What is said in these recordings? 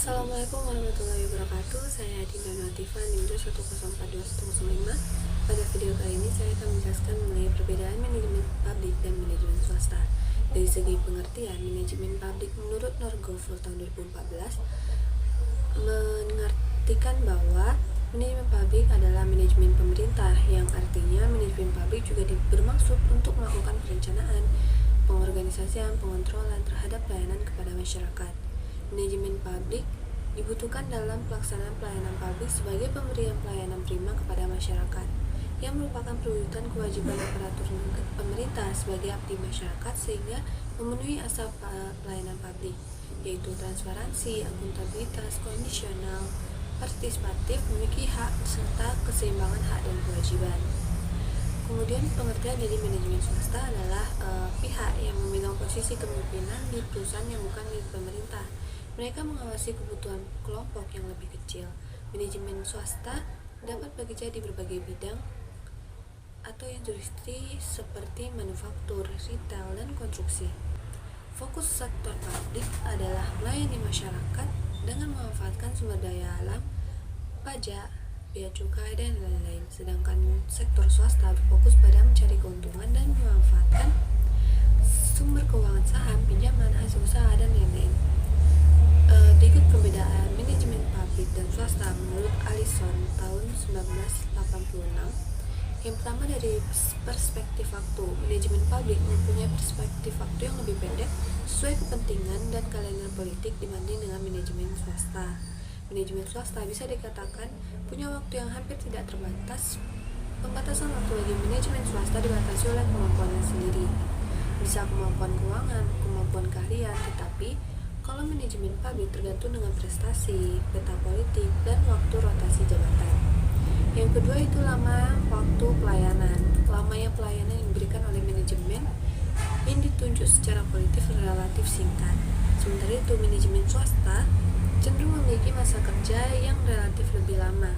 Assalamualaikum warahmatullahi wabarakatuh. Saya Dinda Notifa NIM 1042105. Pada video kali ini saya akan menjelaskan mengenai perbedaan manajemen publik dan manajemen swasta. Dari segi pengertian, manajemen publik menurut Norgov tahun 2014 mengartikan bahwa manajemen publik adalah manajemen pemerintah, yang artinya manajemen publik juga bermaksud untuk melakukan perencanaan, pengorganisasian, pengontrolan terhadap pelayanan kepada masyarakat. Manajemen publik dibutuhkan dalam pelaksanaan pelayanan publik sebagai pemberian pelayanan prima kepada masyarakat, yang merupakan perwujudan kewajiban aparatur pemerintah sebagai abdi masyarakat sehingga memenuhi asas pelayanan publik, yaitu transparansi, akuntabilitas, kondisional, partisipatif, memiliki hak, serta keseimbangan hak dan kewajiban. Kemudian pengertian dari manajemen swasta adalah pihak yang memegang posisi kepemimpinan di perusahaan yang bukan milik pemerintah. Mereka mengawasi kebutuhan kelompok yang lebih kecil. Manajemen swasta dapat bekerja di berbagai bidang atau industri seperti manufaktur, retail, dan konstruksi. Fokus sektor publik adalah melayani masyarakat dengan memanfaatkan sumber daya alam, pajak, bea cukai, dan lain-lain. Sedangkan sektor swasta berfokus pada mencari keuntungan dan memanfaatkan sumber keuangan saham, pinjaman, hasil usaha, dan lain-lain. Berikut perbedaan manajemen publik dan swasta menurut Allison tahun 1986. Yang pertama, dari perspektif waktu. Manajemen publik mempunyai perspektif waktu yang lebih pendek sesuai kepentingan dan kalender politik dibanding dengan manajemen swasta. Manajemen swasta bisa dikatakan punya waktu yang hampir tidak terbatas. Pembatasan waktu bagi manajemen swasta dibatasi oleh kemampuannya sendiri. Bisa kemampuan keuangan, kemampuan keahlian, tetapi kalau manajemen publik tergantung dengan prestasi, peta politik, dan waktu rotasi jabatan. Yang kedua itu lama waktu pelayanan. Lamanya pelayanan yang diberikan oleh manajemen yang ditunjuk secara politik relatif singkat. Sementara itu manajemen swasta cenderung memiliki masa kerja yang relatif lebih lama.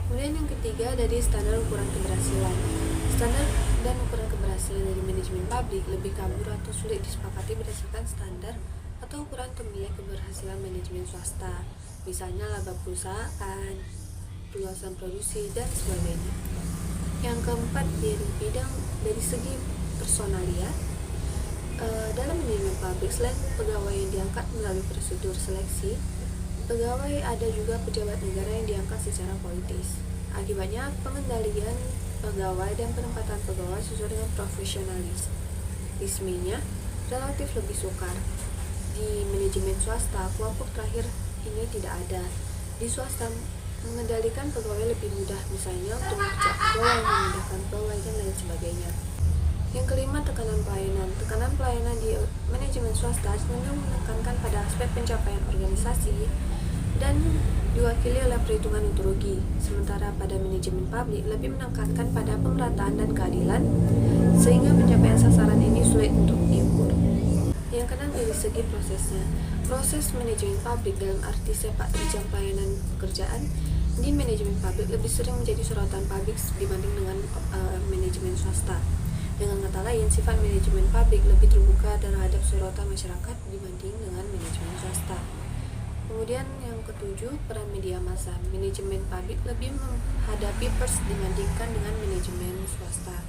Kemudian yang ketiga, dari standar ukuran keberhasilan. Standar dan ukuran keberhasilan dari manajemen publik lebih kabur atau sulit disepakati berdasarkan standar atau ukuran untuk menilai keberhasilan manajemen swasta, misalnya laba perusahaan, perluasan produksi, dan sebagainya. Yang keempat, dari segi personalia. Dalam manajemen publik, selain pegawai yang diangkat melalui prosedur seleksi, pegawai ada juga pejabat negara yang diangkat secara politis. Akibatnya, pengendalian pegawai dan penempatan pegawai sesuai dengan profesionalismenya relatif lebih sukar. Di manajemen swasta, kelompok terakhir ini tidak ada. Di swasta, mengendalikan pegawai lebih mudah, misalnya untuk mencari pegawai, memudahkan pegawai, dan lain sebagainya. Yang kelima, tekanan pelayanan. Tekanan pelayanan di manajemen swasta cenderung menekankan pada aspek pencapaian organisasi dan diwakili oleh perhitungan untung rugi, sementara pada manajemen publik lebih menekankan pada pemerataan dan keadilan, sehingga pencapaian sasaran ini sulit untuk diukur. Yang keenam, dari segi prosesnya. Proses manajemen publik dalam arti sepak terjang pelayanan pekerjaan di manajemen publik lebih sering menjadi sorotan publik dibanding dengan manajemen swasta. Dengan kata lain, sifat manajemen publik lebih terbuka terhadap sorotan masyarakat dibanding dengan manajemen swasta. Kemudian yang ketujuh, peran media massa. Manajemen publik lebih menghadapi pers dibandingkan dengan manajemen swasta.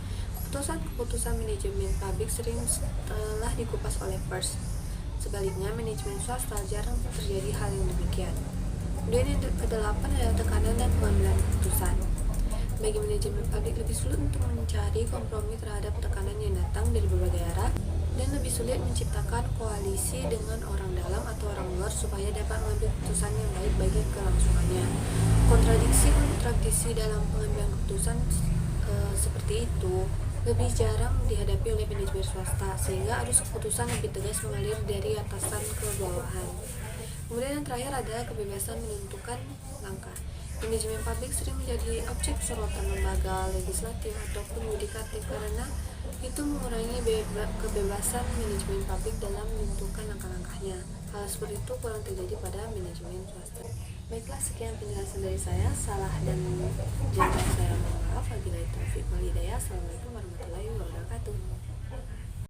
Keputusan manajemen publik sering telah dikupas oleh pers. Sebaliknya, manajemen swasta jarang terjadi hal yang demikian. Kemudian yang kedelapan adalah tekanan dan pengambilan keputusan. Bagi manajemen publik lebih sulit untuk mencari kompromi terhadap tekanan yang datang dari berbagai arah, dan lebih sulit menciptakan koalisi dengan orang dalam atau orang luar supaya dapat mengambil keputusan yang baik bagi kelangsungannya. Kontradiksi dalam pengambilan keputusan seperti itu lebih jarang dihadapi oleh manajemen swasta, sehingga arus keputusan lebih tegas mengalir dari atasan ke bawahan. Kemudian yang terakhir adalah kebebasan menentukan langkah. Manajemen publik sering menjadi objek sorotan lembaga legislatif ataupun yudikatif karena itu mengurangi kebebasan manajemen publik dalam menentukan langkah-langkahnya. Hal seperti itu kurang terjadi pada manajemen swasta. Baiklah, sekian penjelasan dari saya. Salah dan jangan saya mohon maaf. Wabillahi taufiq wal hidayah. Assalamualaikum warahmatullahi wabarakatuh.